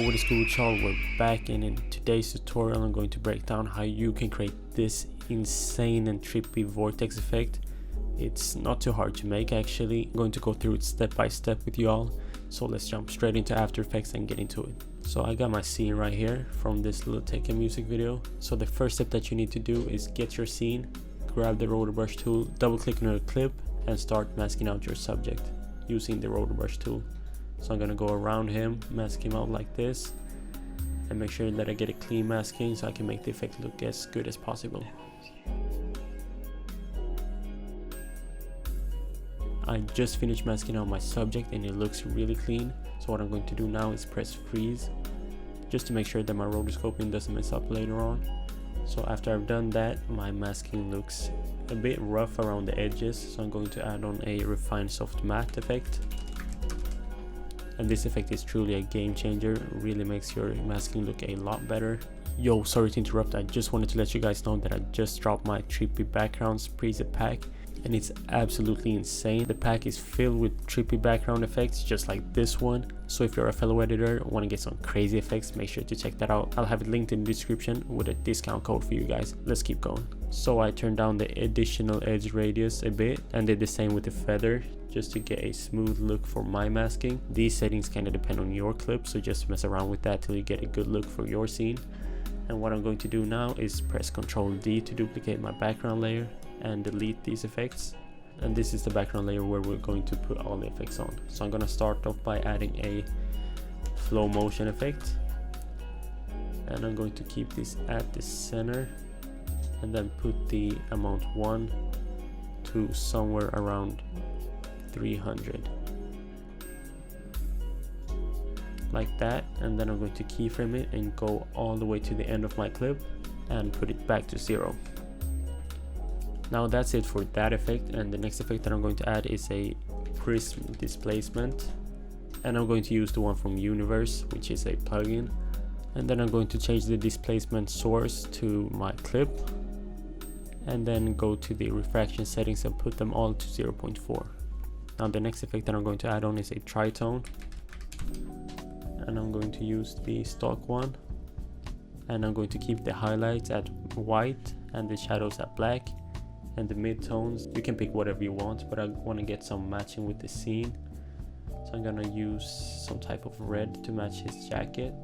what is good with y'all? We're back, and in today's tutorial I'm going to break down how you can create this insane and trippy vortex effect. It's not too hard to make actually. I'm going to go through it step by step with y'all. So let's jump straight into After Effects and get into it. So I got my scene right here from this little tech and music video. So the first step that you need to do is get your scene, grab the rotor brush tool, double click on your clip and start masking out your subject using the rotor brush tool. So I'm gonna go around him, mask him out like this, and make sure that I get a clean masking so I can make the effect look as good as possible. I just finished masking out my subject and it looks really clean. So what I'm going to do now is press freeze, just to make sure that my rotoscoping doesn't mess up later on. So after I've done that, my masking looks a bit rough around the edges, so I'm going to add on a refine soft matte effect. And this effect is truly a game changer, it really makes your masking look a lot better. Yo, sorry to interrupt, I just wanted to let you guys know that I just dropped my Trippy backgrounds preset pack, and it's absolutely insane. The pack is filled with trippy background effects just like this one. So if you're a fellow editor and want to get some crazy effects, make sure to check that out. I'll have it linked in the description with a discount code for you guys. Let's keep going. So I turned down the additional edge radius a bit and did the same with the feather, just to get a smooth look for my masking. These settings kind of depend on your clip, so just mess around with that till you get a good look for your scene. And what I'm going to do now is press Ctrl D to duplicate my background layer and delete these effects. And this is the background layer where we're going to put all the effects on. So I'm going to start off by adding a flow motion effect, and I'm going to keep this at the center and then put the amount 1 to somewhere around 300 like that, and then I'm going to keyframe it and go all the way to the end of my clip and put it back to 0. Now that's it for that effect, and the next effect that I'm going to add is a prism displacement, and I'm going to use the one from Universe, which is a plugin. And then I'm going to change the displacement source to my clip, and then go to the refraction settings and put them all to 0.4. Now the next effect that I'm going to add on is a tritone, and I'm going to use the stock one, and I'm going to keep the highlights at white and the shadows at black, and the mid-tones you can pick whatever you want, but I want to get some matching with the scene, so I'm gonna use some type of red to match his jacket,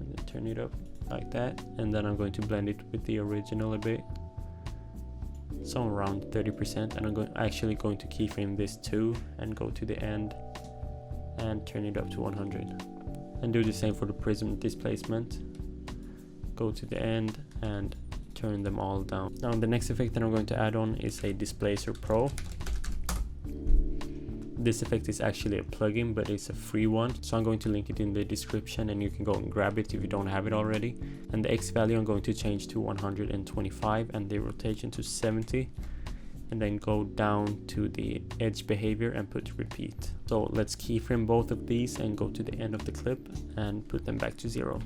and then turn it up like that, and then I'm going to blend it with the original a bit, so around 30%, and I'm actually going to keyframe this too and go to the end and turn it up to 100, and do the same for the prism displacement. Go to the end and turn them all down. Now the next effect that I'm going to add on is a Displacer Pro. This effect is actually a plugin, but it's a free one, so I'm going to link it in the description and you can go and grab it if you don't have it already. And the X value I'm going to change to 125 and the rotation to 70, and then go down to the edge behavior and put repeat. So let's keyframe both of these and go to the end of the clip and put them back to 0.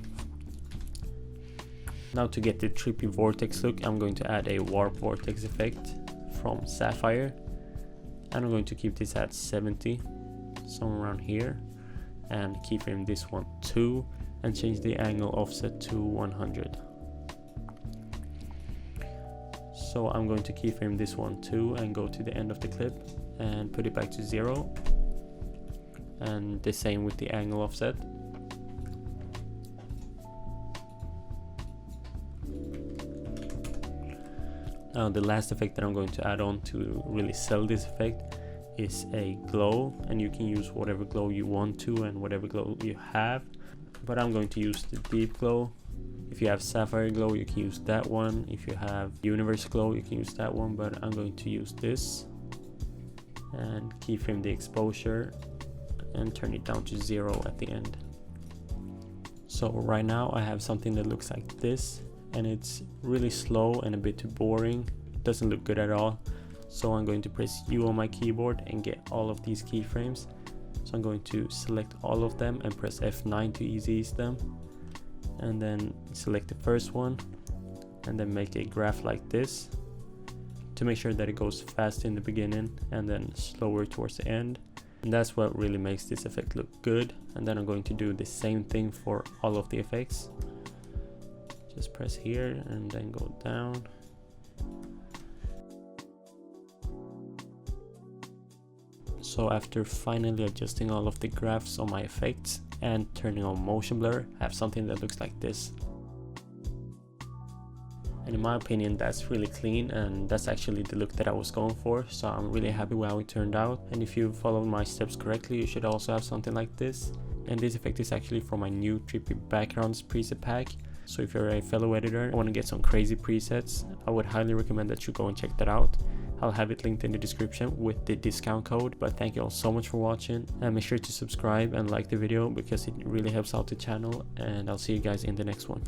Now to get the trippy vortex look, I'm going to add a warp vortex effect from Sapphire, and I'm going to keep this at 70, somewhere around here, and keyframe this one too, and change the angle offset to 100. So I'm going to keyframe this one too and go to the end of the clip and put it back to 0, and the same with the angle offset. Now the last effect that I'm going to add on to really sell this effect is a glow, and you can use whatever glow you want to and whatever glow you have, but I'm going to use the deep glow. If you have Sapphire glow, you can use that one. If you have Universe glow, you can use that one, but I'm going to use this, and keyframe the exposure and turn it down to 0 at the end. So right now I have something that looks like this, and it's really slow and a bit too boring. It doesn't look good at all. So I'm going to press U on my keyboard and get all of these keyframes. So I'm going to select all of them and press F9 to ease them, and then select the first one and then make a graph like this to make sure that it goes fast in the beginning and then slower towards the end. And that's what really makes this effect look good. And then I'm going to do the same thing for all of the effects. Just press here and then go down. So after finally adjusting all of the graphs on my effects and turning on motion blur, I have something that looks like this. And in my opinion, that's really clean, and that's actually the look that I was going for. So I'm really happy with how it turned out. And if you followed my steps correctly, you should also have something like this. And this effect is actually from my new Trippy backgrounds preset pack. So if you're a fellow editor and want to get some crazy presets, I would highly recommend that you go and check that out. I'll have it linked in the description with the discount code. But thank you all so much for watching, and make sure to subscribe and like the video because it really helps out the channel, and I'll see you guys in the next one.